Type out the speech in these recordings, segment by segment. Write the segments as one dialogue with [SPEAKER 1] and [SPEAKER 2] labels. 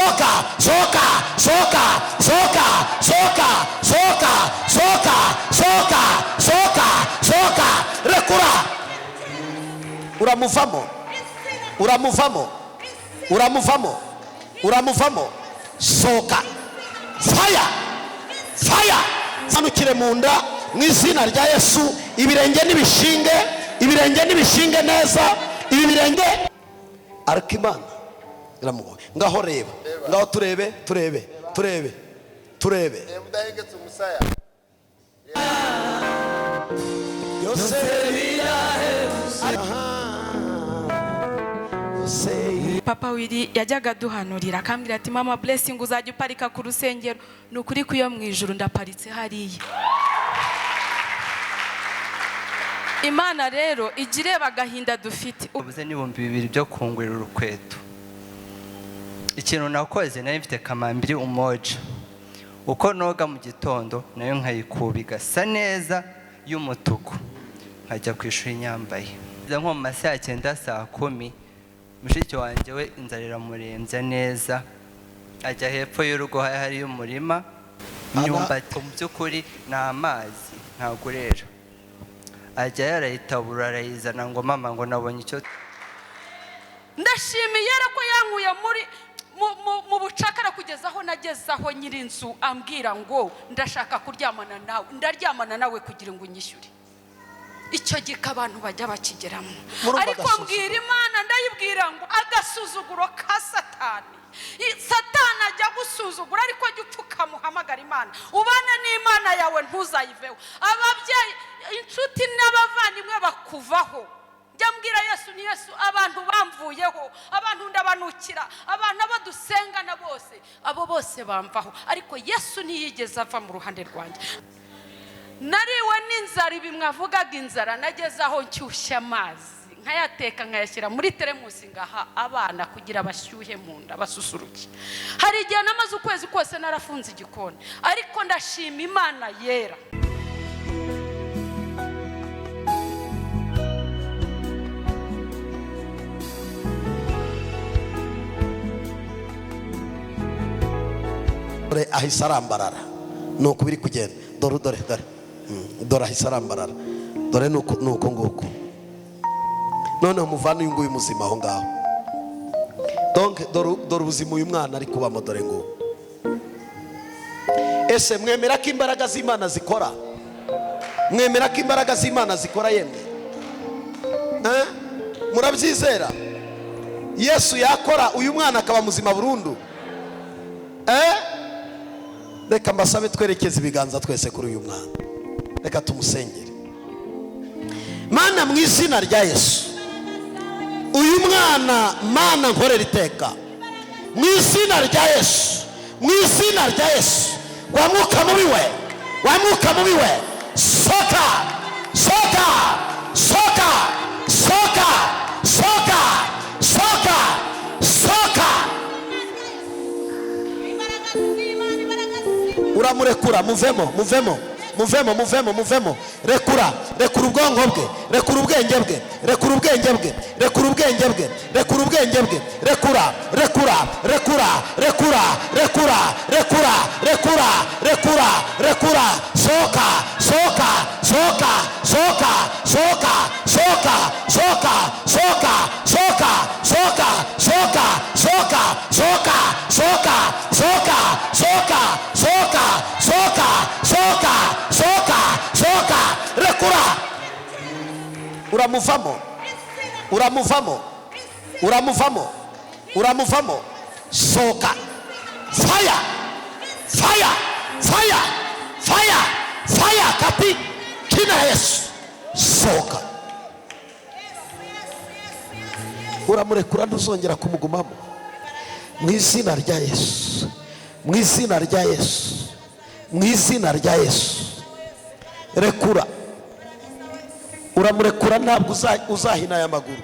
[SPEAKER 1] soka soka soka soka soka soka soka soka soka soka rekura uramuvamo uramuvamo uramuvamo uramuvamo soka fire fire sanukire munda mu izina rya Yesu ibirenge n'ibishinge neza ibi birenge Arkimana iramugoye ngaho reba ngaho turebe
[SPEAKER 2] mudahengetse umusaya
[SPEAKER 1] yose
[SPEAKER 3] Papa Wiri yajyaga duhanurira akambwira ati mama blessing uzajya uparika ku rusengero nukuri kuyo mu ijuru ndaparitse hariya. Imana rero igireba gahinda dufite
[SPEAKER 4] ubuze n'ibihumbi 2 byo kungurira urukweto. Ikintu nakoze nari mfite kamambiri umoja uko noga mu gitondo nayo nkayikuba igasa neza y'umutuku nkajya kwishura inyambaye nko mu masaha ya 9 saa 10 mushiki wanjye we inzarira murembya neza ajya hepfo y'urugo hari umurima imyumbati mu by'ukuri n'amazi ntago rero ajya yarayitabura arayizana ngo mama ngo nabonye icyo
[SPEAKER 3] ndashimiye ko yankuye muri mu bucakara kugeza aho nagezaho nyirinzu ambwira ngo ndashaka kuryamana nawe ndaryamana nawe kugira ngo unyishyure icyo gika abantu bajya bakigeramo ariko mbwira Imana ndayibwira ngo agasuzuguro ka Satani ajya gusuzugura ariko jya upfuka muhamagara Imana ubane n'Imana yawe ntuzayiveho ababyeyi inshuti n'abavandimwe bakuvaho Jambwira Yesu ni Yesu abantu bamvuyeho abantu ndabanukira abantu abadusengana bose abo bose bamvaho ariko Yesu ntiyigeze ava mu ruhande rwanjye nariwe n'inzara bimwe avugaga inzara nageze aho nshyushya amazi nkayateka nkayashyira muri teremusi ngaha abana kugira bashyuhe mu nda basusuruke hari igihe namaze ukwezi kose narafunze igikoni ariko ndashima Imana yera
[SPEAKER 1] ahise arambarara nuko biri kugenda dore ahise arambarara dore nuko nguko none umuvana uyu nguyu muzima aho ngaho donc dore ubuzima uyu mwana ari kubamo dore ngo ese mwemera ko imbaraga z'Imana zikora mwemera ko imbaraga z'Imana zikora yemwe murabyizera Yesu yakora uyu mwana akaba muzima burundu reka mbasabe twerekeze ibiganza twese kuri uyu mwana reka tumusengere Mana mu izina rya Yesu uyu mwana Mana nkorera iteka mu izina rya Yesu mu izina rya Yesu wa mwuka mubi we soka soka soka soka soka soka soka uramurekura muvemo rekura ubwonko bwe rekura ubwenge bwe rekura soka rekura uramuvamo soka fire kati kina Yesu soka uramurekura ntuzongera kumugumamo mu izina rya Yesu rekura uramurekura ntabwo uzahina aya maguru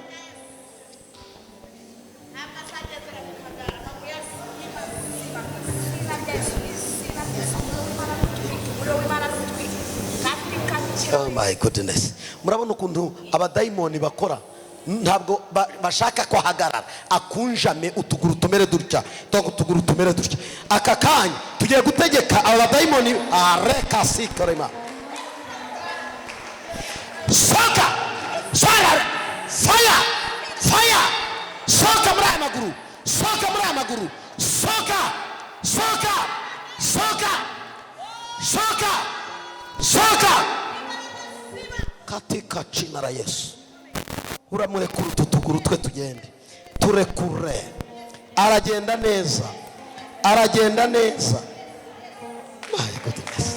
[SPEAKER 1] oh my goodness murabona ukuntu abadayimoni bakora ntabwo bashaka ko hagarara, akunjame utuguru tumere dutya, utuguru tumere dutya. Aka kanya tugiye gutegeka abadayimoni areka sikorema. Soka, fire, fire, fire. Soka muri aya maguru, soka muri aya maguru, soka, soka, soka, soka, soka. Katika jina la Yesu. Uramurekura utuguru twe tugende, turekure. Aragenda neza, aragenda neza. My goodness.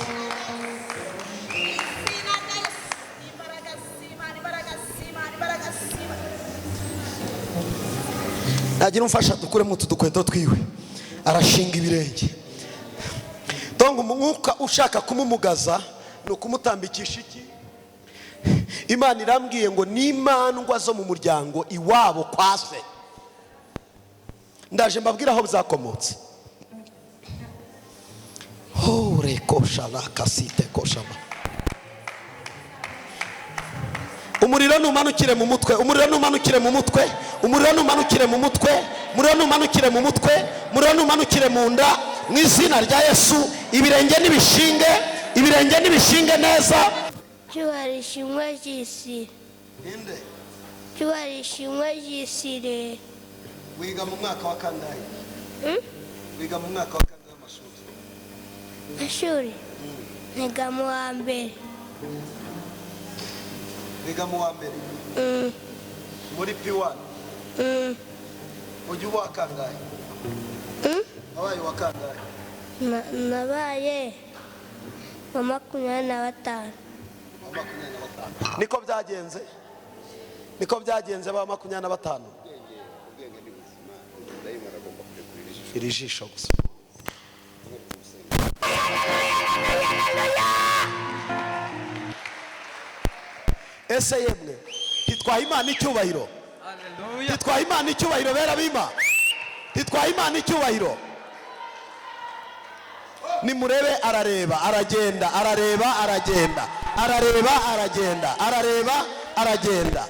[SPEAKER 1] Nagira umfasha dukure mu tudukweto twiwe. Arashinga ibirenge. Dongo umwuka ushaka kumumugaza no kumutambikisha iki? Imana irambwiye ngo n'imandwa zo mu muryango iwabo kwase. Ndaje mbabwira aho bizakomotse. Rekosha la kasite koshama. Umuriro numanukire mu mutwe, umuriro numanukire mu mutwe, umuriro numanukire mu mutwe, umuriro numanukire mu mutwe, umuriro numanukire mu nda mu izina rya Yesu. Ibirenge nibishinge, ibirenge nibishinge neza.
[SPEAKER 2] Cyubarishimwe y'isi.
[SPEAKER 1] Inde.
[SPEAKER 2] Cyubarishimwe y'isi.
[SPEAKER 1] Wiga mu mwaka wa kangahe? Wiga mu mwaka wa kangahe amashuri?
[SPEAKER 2] Amashuri. Niga mu wa mbere.
[SPEAKER 1] Wiga mu wa mbere? Muri P1? Ujya uwa kangahe? Wabaye wa kangahe?
[SPEAKER 2] Nabaye wa 25.
[SPEAKER 1] Niko byagenze? Niko byagenze ba 25? Iri jisho gusa. Ese yemwe hitwaye Imana icyubahiro. Haleluya. Hitwaye Imana icyubahiro bera bima. Hitwaye Imana icyubahiro. Nimurebe arareba, aragenda, arareba, aragenda, arareba, aragenda, arareba, aragenda.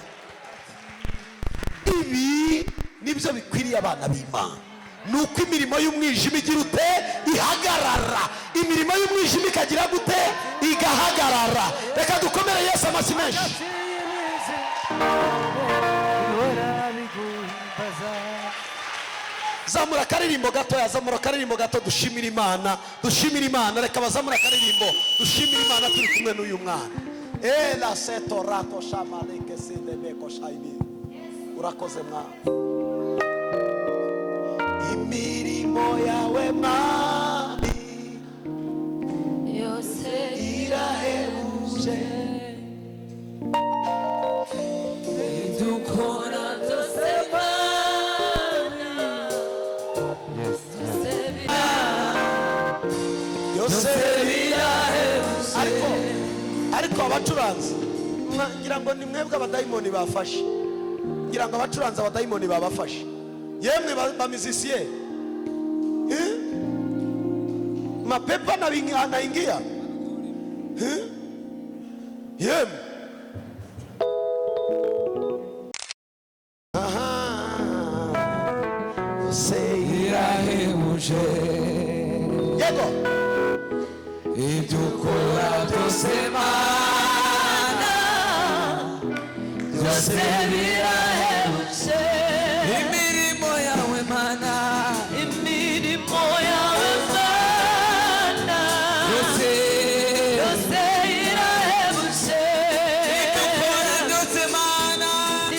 [SPEAKER 1] Ibi nibyo bikwiriye abana b'Imana. Nuko imirimo y'umwijima igira ute ihagarara, imirimo y'umwijima ikagira gute igahagarara. Reka dukomere Yesu amashyi menshi. Zamura karirimbo gato, yazamura karirimbo gato dushimira Imana, dushimira Imana. Reka bazamura karirimbo dushimira Imana turi kumwe n'uyu mwana. La setorato shamaleke sindebeko shaibi. Urakoze mwana. Imirimo yawe Mwami yose irahebuje, dukora byose Mana yose birahebuje. Ariko abacuranzi ngira ngo ni mwebwe abadayimoni bafashe, ngira ngo abacuranzi abadayimoni babafashe. Yemwe ba musicien mapepa na anaingia yemwe irahebuje yego idukora byose Mana byose birahebuje. Imirimo yawe Mana, imirimo yawe Mana byose byose irahebuje. Idukora byose Mana,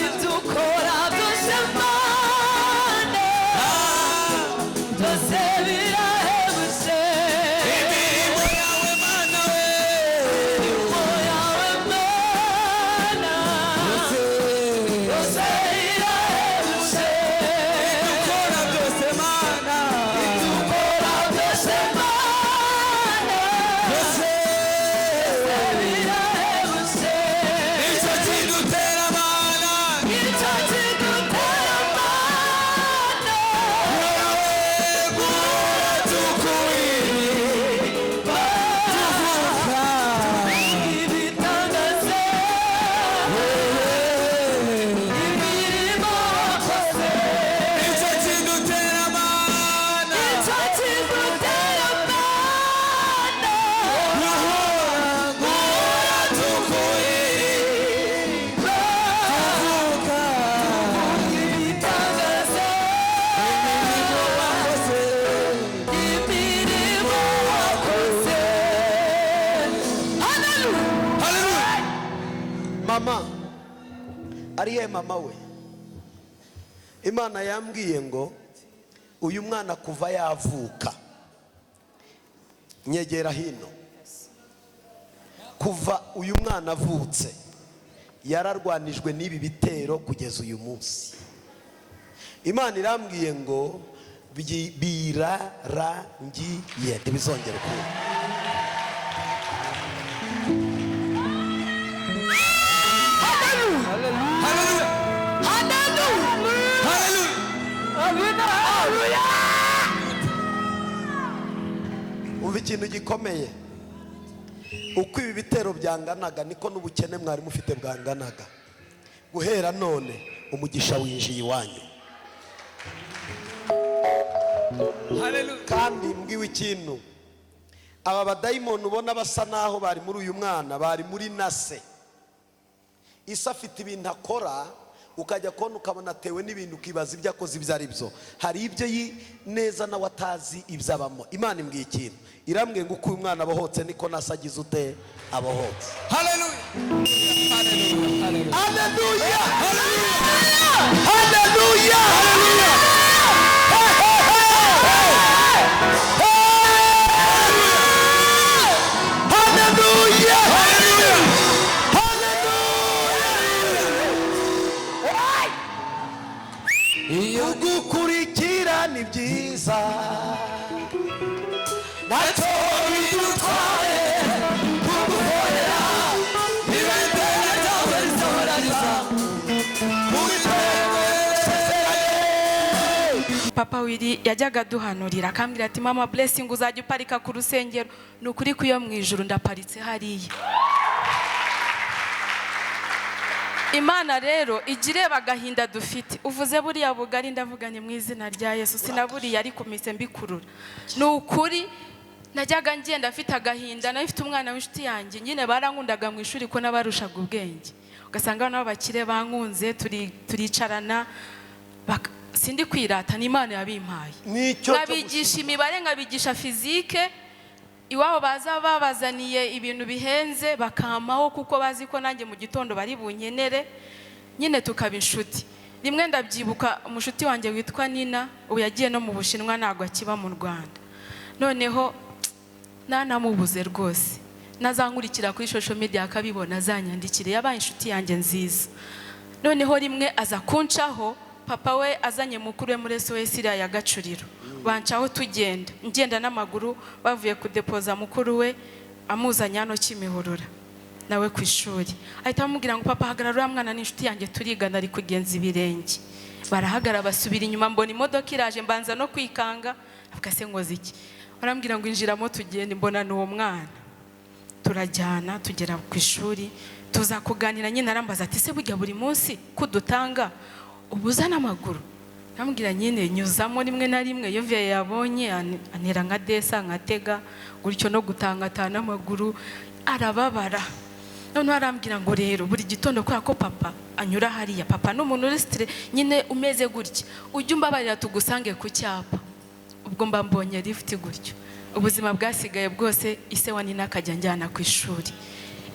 [SPEAKER 1] idukora byose Mana byose birahebuje. Imirimo yawe Mana we, imirimo yawe Mana byose byose irahebuje. Idukora byose Mana, idukora byose Mana byose birahebuje. Nicyo kidutera Mana, nicyo kidutera Mana, wowe ariye mama we. Imana yambwiye ngo uyu mwana kuva yavuka, nyegera hino, kuva uyu mwana avutse yararwanijwe n'ibi bitero kugeza uyu munsi. Imana irambwiye ngo birarangiye, ntibizongere kuba. Umva ikintu gikomeye, uko ibi bitero byanganaga niko n'ubukene mwari mufite bwanganaga. Guhera none umugisha winjiye iwanyu. Kandi mbwiwe ikintu, aba badayimoni ubona basa naho bari muri uyu mwana, bari muri nase. Isa afite ibintu akora, ukajya kubona ukabona atewe n'ibintu ukibaza ibyo akoze ibyo ari byo. Hari ibyo neza nawe atazi ibyo abamo. Imana imbwiye ikintu, irambwiye ngo uko uyu mwana abohotse niko nasa agize ute abohotse. Haleluya, haleluya, haleluya, haleluya, haleluya. Ugukurikira ni byiza, nacyo bidutwaye kugukorera ibendera ryawe risohoraniza muri twebwe.
[SPEAKER 3] Papa Wiri yajyaga duhanurira akambwira ati mama blessing uzajya uparika ku rusengero. Ni ukuri ko iyo mu ijuru ndaparitse hariya. Imana rero igireba agahinda dufite. Uvuze buriya bugari ndavuganye mu izina rya Yesu, sinaburiye ariko mise mbikurura. Ni ukuri najyaga ngenda afite agahinda, nafite umwana w'inshuti yanjye nyine barankundaga mu ishuri ko nabarushaga ubwenge. Ugasanga nabo bakire bankunze, turicarana, sindi kwirata, ni Imana yabimpaye. Ngabigisha imibare, ngabigisha fizike. Iwabo baza babazaniye ibintu bihenze bakamaho kuko bazi ko nanjye mu gitondo bari bunkenere, nyine tukaba inshuti. Rimwe ndabyibuka umushuti wanjye witwa Nina, ubu yagiye no mu Bushinwa ntabwo akiba mu Rwanda. Noneho nanamubuze rwose, nazankurikira kuri social media akabibona, azanyandikire, yabaye inshuti yanjye nziza. Noneho rimwe aza kuncaho, papa we azanye mukuru we muri SOS ya Gacuriro, bancaho tugenda, ngenda n'amaguru, bavuye kudepoza mukuru we amuzanya hano Kimihurura nawe ku ishuri. Ahita amubwira ngo papa hagarara mwana n'inshuti yanjye turigana ari kugenza ibirenge. Barahagara basubira inyuma, mbona imodoka iraje, mbanza no kwikanga, avuga se ngoze iki. Barambwira ngo injiramo tugende, mbona n'uwo mwana. Turajyana tugera ku ishuri, tuza kuganira, nyine arambaza ati se burya buri munsi kudutanga ubuzana amaguru. Namubwira nyine nyuzamo rimwe na rimwe, iyo viye yabonye anera nka desa nkatega gutyo no gutanga atana amaguru, arababara. None arambwira ngo rero buri gitondo kwa ko papa anyura hariya, papa n'umuntu restre nyine umeze gutya, ujye umbabarira tugusange ku cyapa. Ubwo mba mbonye lift gutyo, ubuzima bwasigaye bwose ise wa Nina akajya njyana ku ishuri.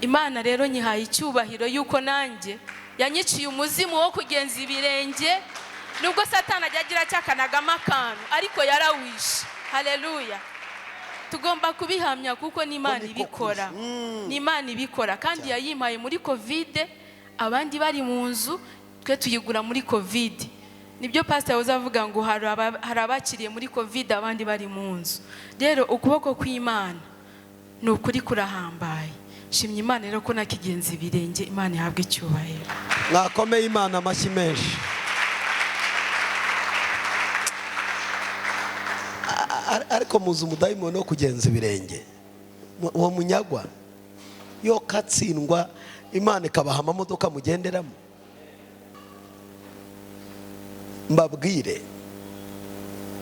[SPEAKER 3] Imana rero nyihaye icyubahiro yuko nanjye yanyiciye umuzimu wo kugenza ibirenge, nubwo Satani ajyagira cyakanagama akantu ariko yarawishe. Haleluya, tugomba kubihamya kuko ni Imana ibikora. Ni Imana ibikora, kandi yayimaye muri Covid, abandi bari mu nzu, twe tuyigura muri Covid. Nibyo pastor uzavuga ngo hari abakiriye muri Covid abandi bari mu nzu. Rero ukuboko kw'Imana ni ukuri kurahambaye. Shimye Imana rero ko nakigenza ibirenge. Imana ihabwe icyubahiro.
[SPEAKER 1] Mwakomeye Imana amashyi menshi. Ariko muzi umudayimoni wo kugenza ibirenge, uwo munyagwa yo katsindwa, Imana ikabaha amamodoka mugenderamo. Mbabwire,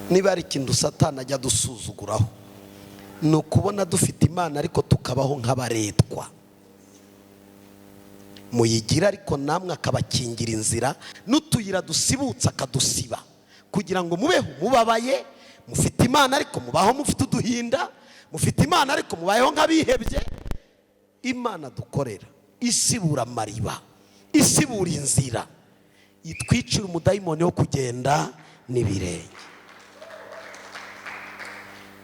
[SPEAKER 1] niba ari ikintu Satani ajya dusuzuguraho, ni ukubona dufite Imana ariko tukabaho nk'abaretwa. Muyigira ariko namwe akabakingira inzira, n'utuyira dusibutsa akadusiba, kugira ngo mubeho mubabaye. Mufite Imana ariko mubaho mufite uduhinda, mufite Imana ariko mubayeho nk'abihebye. Imana dukorera isibura amariba, isibura inzira, itwicira umudayimoni wo kugenda n'ibirenge.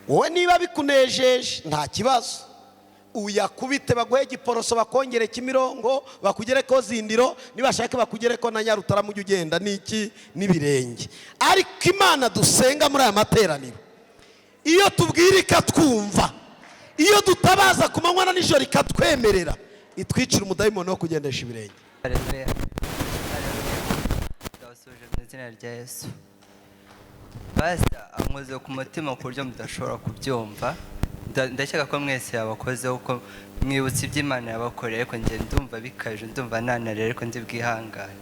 [SPEAKER 1] Wowe niba bikunejeje nta kibazo, uyakubite baguhe igiporoso bakongere Kimirongo bakugereko Zindiro, nibashake bakugereko na Nyarutarama ujye ugenda n'iki n'ibirenge. Ariko Imana dusenga muri aya materaniro, iyo tubwira ikatwumva, iyo dutabaza ku manywa na nijoro ikatwemerera, itwicira umudayimoni wo kugendesha ibirenge.
[SPEAKER 4] Haleluya. Ndabasuje mu izina rya Yesu. Pastor ankoze ku mutima ku buryo mudashobora kubyumva. Ndashaka ko mwese yabakoze uko mwibutse iby'Imana yabakoreye, ariko njye ndumva bikaje, ndumva nanarere ariko ndi bwihangane.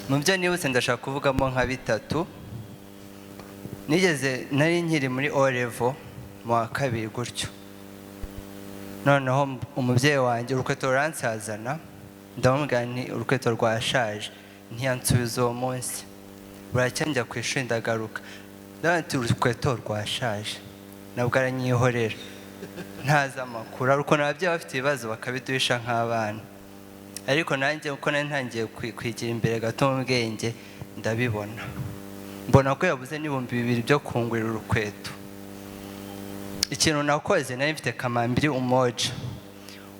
[SPEAKER 4] Mu byo nibutse ndashaka kuvugamo nka bitatu. Nari nkiri muri O level mu wa kabiri gutyo. Noneho umubyeyi wanjye urukweto ruransazana, ndamubwira nti urukweto rwashaje, ntiyansubiza uwo munsi. Buracya njya ku ishuri ndagaruka, ndabona urukweto rwashaje, nabwo aranyihorera ntazi amakuru. Ariko n'ababyeyi bafite ibibazo bakabiduhisha nk'abana, ariko nanjye uko nari ntangiye kwigira imbere gato mu bwenge ndabibona, mbona ko yabuze n'ibihumbi 2 byo kungurira urukweto. Ikintu nakoze, nari mfite kamambiri umoja,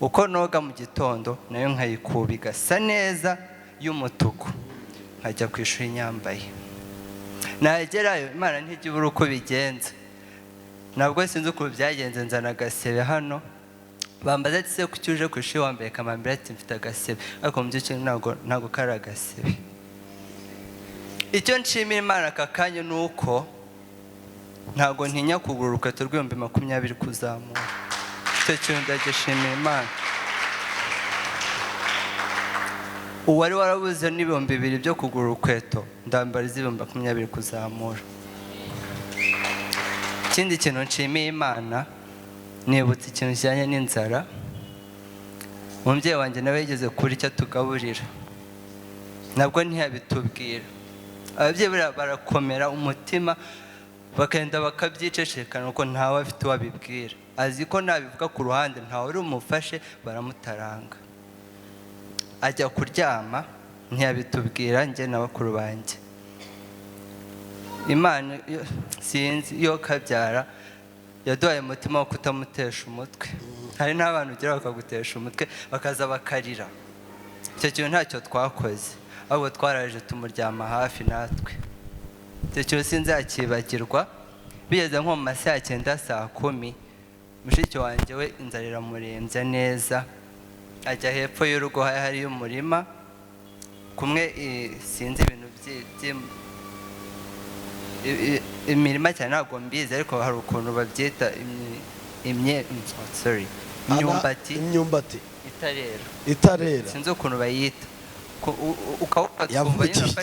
[SPEAKER 4] uko noga mu gitondo nayo nkayikuba igasa neza y'umutuku, nkajya ku ishuri nyambaye. Nagerayo Imana ntijya ibura uko bigenza, nabwo sinzi uko byagenze, nzana agasebe hano, bambaza ati se kuki uje ku ishuri wambaye kamambiri? Ati mfite agasebe. Ariko mu by'ukuri ntabwo kari agasebe. Icyo nshimira Imana aka kanya ni uko ntabwo ntinya kugura urukweto rw'ibihumbi 20 kuzamura. Icyo kintu ndagishimira Imana. Uwari warabuze n'ibihumbi 2 byo kugura urukweto, ndambara iz'ibihumbi 20 kuzamura. Ikindi kintu nshimiye Imana, nibutse ikintu kijyanye n'inzara. Umubyeyi wanjye nawe yigeze kuri icyo tugaburira, nabwo ntiyabitubwira. Ababyeyi barakomera umutima, bakagenda bakabyicecekana uko ntawe afite uwabibwira. Azi ko nabivuga ku ruhande ntawe uri umufashe, baramutaranga. Ajya kuryama ntiyabitubwira njye na bakuru banjye. Imana sinzi iyo kabyara yaduhaye umutima wo kutamutesha umutwe. Hari n'abantu ugira bakagutesha umutwe bakaza bakarira. Icyo kintu ntacyo twakoze, ahubwo twaraje tumuryama hafi natwe. Icyo kintu sinzakibagirwa. Bigeze nko mu masaha 9 saa 10, mushiki wanjye we inzara iramurembya neza, ajya hepfo y'urugo hari umurima kumwe, sinzi ibintu imirima cyane ntabwo mbizi, ariko hari ukuntu babyita imyumbati itarera, sinzi ukuntu bayita. Ukawufata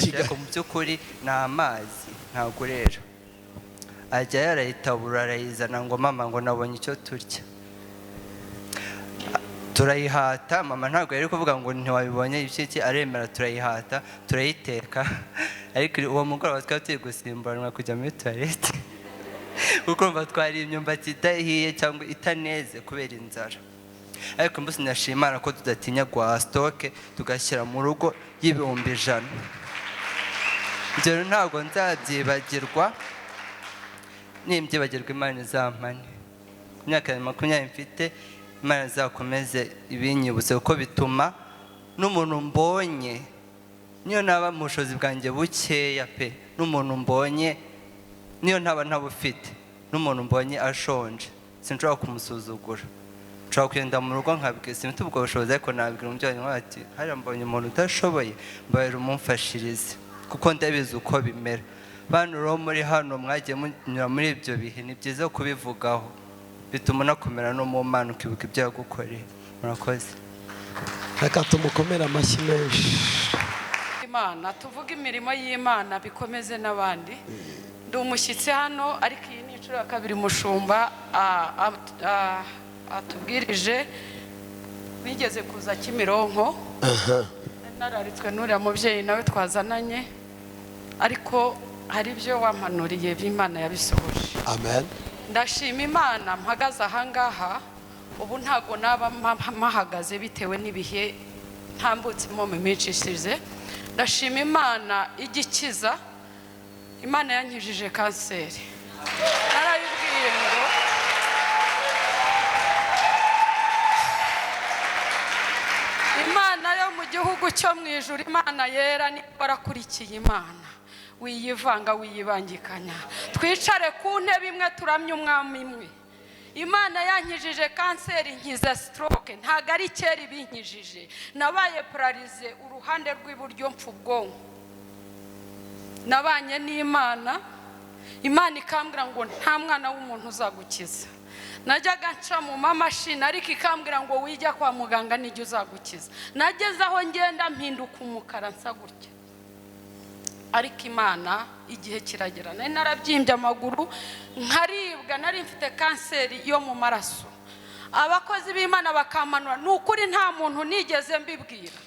[SPEAKER 4] nyine mu by'ukuri ni amazi, ntabwo urera. Ajya yarayitabura arayizana ngo mama ngo nabonye icyo turya. Turayihata, mama ntabwo yari kuvuga ngo ntiwabibonye iki, aremera turayihata, turayiteka. Ariko uwo mugoroba twari turi gusimburanwa kujya muri toilette, kuko mba twari imyumbati idahiye cyangwa itaneze kubera inzara. Ariko mbese ndashimira ko tudatinya guhaha stoke tugashyira mu rugo y'ibihumbi 100. Ibyo ntabwo nzabyibagirwa, nimbyibagirwa Imana izampane. Imyaka 20 mfite, Imana izakomeze ibinyibutse, kuko bituma n'umuntu mbonye, niyo naba mu bushobozi bwanjye bukeya pe, n'umuntu mbonye, niyo ntaba ntabufite, n'umuntu mbonye ashonje, sinshobora kumusuzugura. Nshobora kugenda mu rugo nkabwira, simfite ubwo bushobozi, ariko nabwira umubyeyi wanjye ati hariya mbonye umuntu udashoboye, mbabarira umumfashirize, kuko ndabizi uko bimera. Bantu rero muri hano mwagiye munyura muri ibyo bihe, ni byiza kubivugaho, bituma unakomera no mu Mana ukibuka ibyo yagukoreye. Murakoze.
[SPEAKER 1] Reka tumukomere amashyi menshi.
[SPEAKER 3] Imana tuvuga imirimo y'Imana bikomeze n'abandi. Ndi umushyitsi hano, ariko iyi ni inshuro ya 2 umushumba atubwirije. Bigeze kuza Kimironko, nararitswe n'uriya mubyeyi nawe twazananye, ariko hari ibyo wampanuriye by'Imana yabisohoje.
[SPEAKER 1] Amen.
[SPEAKER 3] Ndashima Imana mpagaze ahangaha, ubu ntago naba mpahagaze bitewe n'ibihe ntambutsemo mu minsi ishize ndashima Imana igikiza. Imana yankijije kanseri. Narayibwiye ngo Imana yo mu gihugu cyo mu ijuru, Imana yera, ni barakurikiye Imana. Wiyivanga wiyibangikanya, twicare ku ntebe imwe turamye umwami imwe. Imana yankijije kanseri, nkiza stroke, ntago ari kera ibinkijije. Nabaye paralize uruhande rw'iburyo, mpfu ubwonko. Nabanye n'Imana, Imana ikambwira ngo nta mwana w'umuntu uzagukiza. Najyaga nca mu mamashini ariko ikambwira ngo wijya kwa muganga nijye uzagukiza. Nageze aho ngenda mpinduka umukara nsa gutya. Ariko Imana igihe kiragera, nari narabyimbye amaguru, nkaribwa, nari mfite kanseri yo mu maraso. Abakozi b'Imana bakamanura, n'ukuri nta muntu nigeze mbibwira.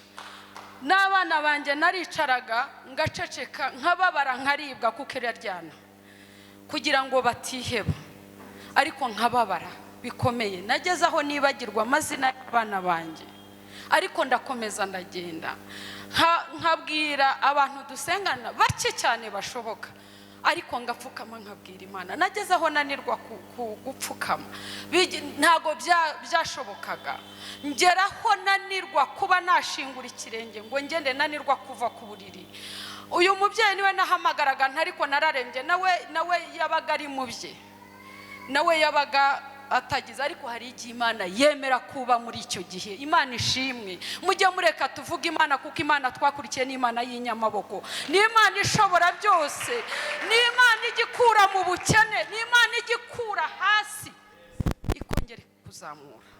[SPEAKER 3] N'abana banjye naricaraga ngaceceka, nkababara, nkaribwa kuko iraryana kugira ngo batiheba, ariko nkababara bikomeye. Nageze aho nibagirwa amazina y'abana banjye, ariko ndakomeza ndagenda. Nkabwira abantu dusengana bake cyane bashoboka, ariko ngapfukama nkabwira Imana. Nageze aho nanirwa gupfukama, ntago byashobokaga. Ngeraho nanirwa kuba nashingura ikirenge ngo ngende, nanirwa kuva ku buriri. Uyu mubyeyi niwe nahamagaraga, ntariko nararembye, nawe yabaga ari mubye, nawe yabaga atagize. Ariko hari igihe Imana yemera kuba muri icyo gihe. Imana ishimwe. Mujye mureka tuvuga Imana, kuko Imana twakurikiye ni Imana y'inyamaboko, ni Imana ishobora byose, ni Imana igikura mu bukene, ni Imana igikura hasi ikongera kuzamura.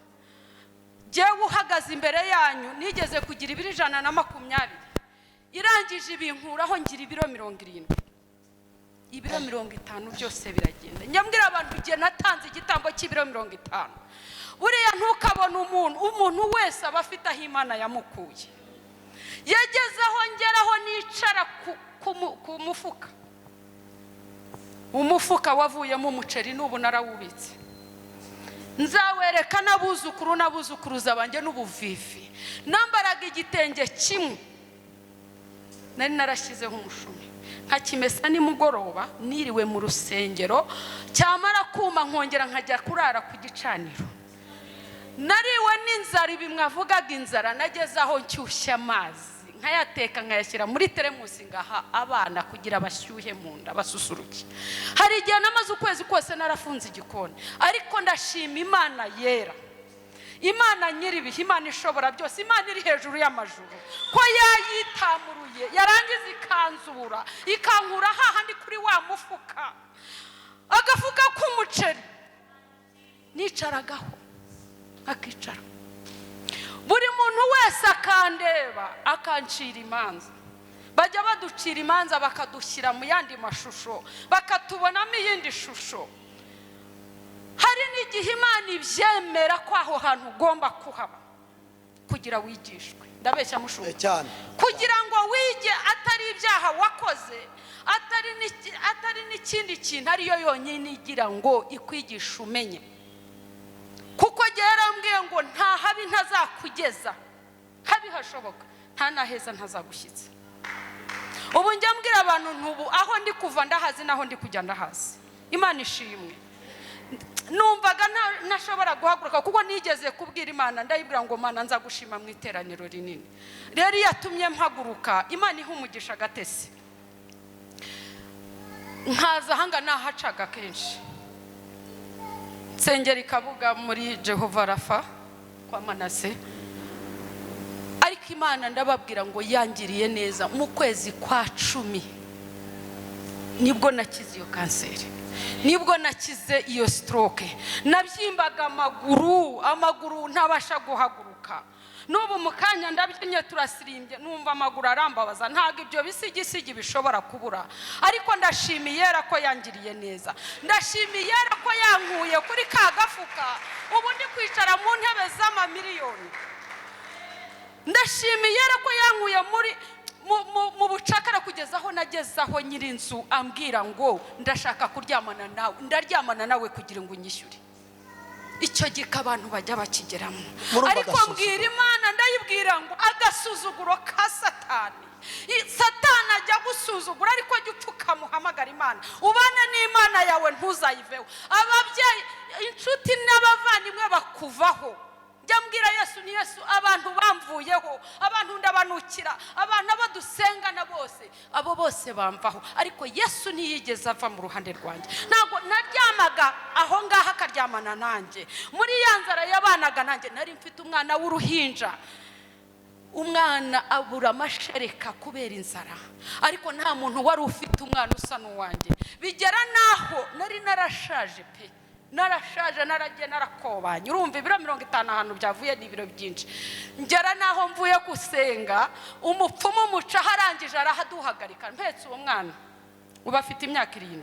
[SPEAKER 3] Jewe uhagaze imbere yanyu nigeze kugira ibiro 120, irangije ibinkuraho ngira ibiro 70. Ibiro 50 byose biragenda. Nyambwira abantu giye natanze igitambo cy'ibiro 50. Buriya ntukabona umuntu wese aba afite aho Imana yamukuye. Yagezeho ngeraho nicara ku mufuka. Umufuka wavuyemo umuceri n'ubu narawubitse. Nzawereka n'abuzukuruza banjye n'ubuvivi. Nambaraga igitenge kimwe, nari narashyizeho umushumi, nkakimesa nimugoroba, niriwe mu rusengero, cyamara kuma nkongera nkajya kurara ku gicaniro. Nariwe n'inzara, ibi mwavugaga inzara. Nageze aho nshyushya amazi nkayateka nkayashyira muri teremusi ngaha abana kugira bashyuhe mu nda basusuruke. Hari igihe namaze ukwezi kose narafunze igikoni, ariko ndashima Imana yera, Imana nyiribihe, Imana ishobora byose, Imana iri hejuru y'amajuru, ko yayitamuruye yarangiza ikanzura ikankura hahandi kuri wa mufuka, agafuka k'umuceri nicaragaho akicara. Buri muntu wese akandeba akancira imanza. Bajya baducira imanza bakadushyira mu yandi mashusho, bakatubonamo iyindi shusho. Hari n'igihe Imana ibyemera ko aho hantu ugomba kuhaba kugira wigishwe. Ndabeshya mushuka
[SPEAKER 1] cyane,
[SPEAKER 3] kugira ngo wige atari ibyaha wakoze, atari n'ikindi kintu, ariyo yonyine igira ngo ikwigisha umenye. Kuko yarambwiye ngo nta habi ntazakugeza, habi hashoboka, nta naheza ntazagushyitsa. Ubu njya mbwira abantu ntubu aho ndi kuva ndahazi, naho ndi kujya ndahazi. Imana ishimwe. Numvaga ntashobora guhaguruka kuko nigeze kubwira Imana, ndayibwira ngo Mana nzagushima mu iteraniro rinini. Rero yatumye mpaguruka, Imana ihumugisha gatese. Nkaza hanga nahacaga kenshi, nsengera ikabuga muri Jehova Rafa kwa Manase. Ariko Imana ndababwira ngo yangiriye neza. Mu kwezi kwa 10 nibwo nakize iyo kanseri, nibwo nakize iyo stroke. Nabyimbaga amaguru ntabasha guhaguruka. N'ubu mukanya ndabyinnye turasirimbye, numva amaguru arambabaza. Ntago ibyo bisigisigi bishobora kubura, ariko ndashimiye ko yangiriye neza. Ndashimiye ko yankuye kuri ka gafuka, ubu ndi kwicara mu ntebe z'amamiliyoni. Ndashimiye ko yankuye mu bucakara kugeza aho nageze aho nyirinzu ambwira ngo ndashaka kuryamana nawe, ndaryamana nawe kugira ngo unyishyure. icyo gika abantu bajya bakigeramo.
[SPEAKER 1] Murumva
[SPEAKER 3] Ariko
[SPEAKER 1] agasuzuguro.
[SPEAKER 3] mbwira Imana, ndayibwira ngo agasuzuguro ka Satani, Satani ajya gusuzugura, ariko jya upfukamuhamagara Imana, ubane n'Imana yawe ntuzayiveho. Ababyeyi, inshuti n'abavandimwe bakuvaho, njya mbwira Yesu, ni Yesu, abantu bamvuyeho, abantu ndabanukira, abantu abadusengana bose, abo bose bamvaho, ariko Yesu ntiyigeze ava mu ruhande rwanjye. Ntabwo naryamaga aho ngaho akaryamana nanjye, muri ya nzara yabanaga nanjye. Nari mfite umwana w'uruhinja, umwana abura amashereka kubera inzara, ariko nta muntu wari ufite umwana usa n'uwanjye. Bigera naho nari narashaje pe, narashaje, naragiye narakobanye. Urumva ibiro 50 ahantu byavuye ni ibiro byinshi. Ngera naho mvuye gusenga, umupfumu muca harangije arahaduhagarika, mpetse uwo mwana uba afite imyaka 7.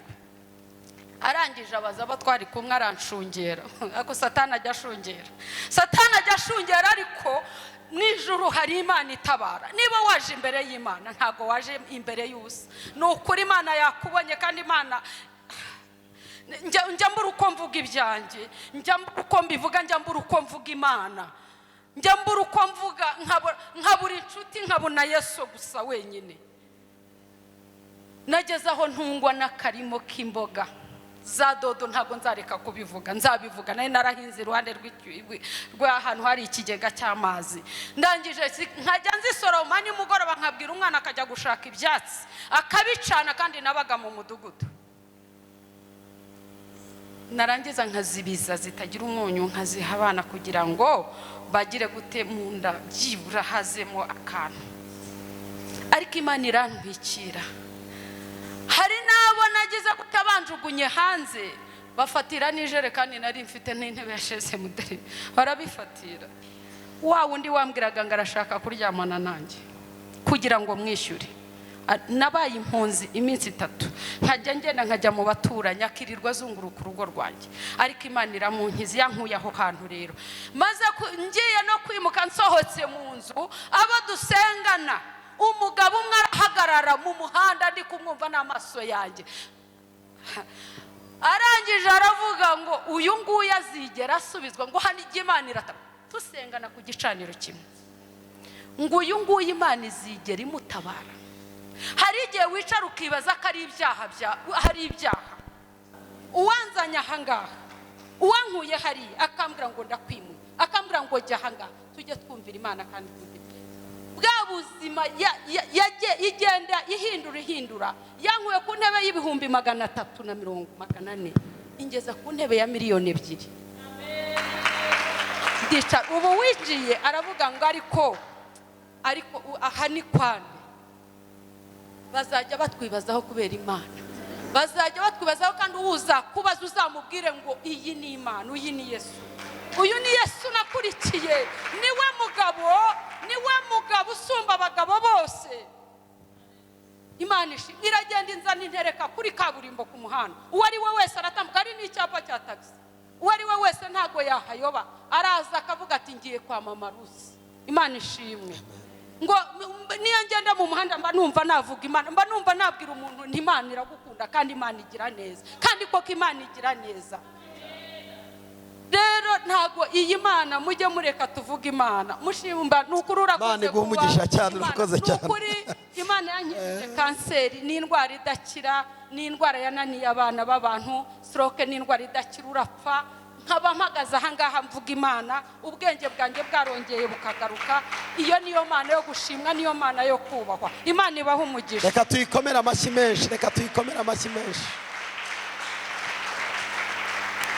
[SPEAKER 3] Arangije abaza abo twari kumwe, aranshungera. Ako Satani ajya ashungera, Satani ajya ashungera, ariko mwijuru hari Imana itabara. Niba waje imbere y'Imana, ntago waje imbere y'ubusa. Nukuri Imana yakubonye, kandi Imana njya mbura uko mvuga ibyanjye, njya mbura uko mbivuga, njya mbura uko mvuga Imana, njya mbura uko mvuga, nkabura inshuti, nkabona Yesu gusa wenyine. Nageze aho ntungwa n'akarimo k'imboga za dodo, ntabwo nzareka kubivuga, nzabivuga. Nari narahinze iruhande rw'ahantu hari ikigega cy'amazi, ndangije nkajya nzisoroma nimugoroba, nkabwira umwana akajya gushaka ibyatsi akabicana, kandi nabaga mu mudugudu. Narangiza nkazibiza zitagira umunyu, nkaziha abana kugira ngo bagire gute mu nda, byibura hazemo akantu. Ariko Imana irantwikira. Hari nabo nagize kutabanjugunye hanze, bafatira n'ijerekani nari mfite n'intebe yasheze mudere, barabifatira. Wa wundi wambwiraga ngo arashaka kuryamana nanjye kugira ngo mwishyure. Nabaye impunzi iminsi 3, nkajya ngenda nkajya mu baturanyi, akirirwa azunguruka urugo rwanjye. Ariko Imana iramunkiza, yankuye aho hantu rero. Maze ngiye no kwimuka, nsohotse mu nzu, abo dusengana, umugabo umwe arahagarara mu muhanda, ndi kumwumva n'amaso yanjye. Arangije aravuga ngo uyu nguyu azigera asubizwa, ngo hano Imana irataba. Tusengana ku gicaniro kimwe, ngo uyu nguyu Imana izigera imutabara. Hari igihe wicara ukibaza ko ari ibyaha. Uwanzanye ahangaha, uwankuye hari, akambwira ngo ndakwimuye, akambwira ngo jya ahangaha. Tujye twumvira Imana kandi bwa buzima igenda ihindura. Yankuye ku ntebe y'ibihumbi 340, 400, ingeza ku ntebe ya 2,000,000. Ndica ubu winjiye, aravuga ngo ariko aha ni kwande. Bazajya batwibazaho kubera Imana, bazajya batwibazaho, kandi uza kubaza uzamubwire ngo iyi ni Imana, uyu ni Yesu, uyu ni Yesu nakurikiye. Niwe mugabo usumba abagabo bose. Imana iragenda inzana intereka kuri kaburimbo ku muhanda. Uwo ari we wese aratambuka, ari n'icyapa cya taxi, uwo ari we wese ntago yahayoba, araza akavuga ati ngiye kwa Mama Rusi. Imana ishimwe. Ngo niyo ngenda mu muhanda, mba numva navuga Imana, mba numva nabwira umuntu nti Imana iragukunda, kandi Imana igira neza, kandi koko Imana igira neza. Rero ntago iyi Mana mujye mureka tuvuga Imana. Mushimba nukuri urakoze
[SPEAKER 1] kuba umugisha cyane, urakoze cyane.
[SPEAKER 3] Nukuri Imana yankijije kanseri, ni indwara idakira, ni indwara yananiye abana b'abantu. Stroke ni indwara idakira, urapfa. Nkaba mpagaze ahangaha mvuga Imana, ubwenge bwanjye bwarongeye bukagaruka. Iyo niyo Mana yo gushimwa, niyo Mana yo kubahwa. Imana ibaho umugisha.
[SPEAKER 1] Reka tuyikomere amashyi menshi, reka tuyikomere amashyi menshi.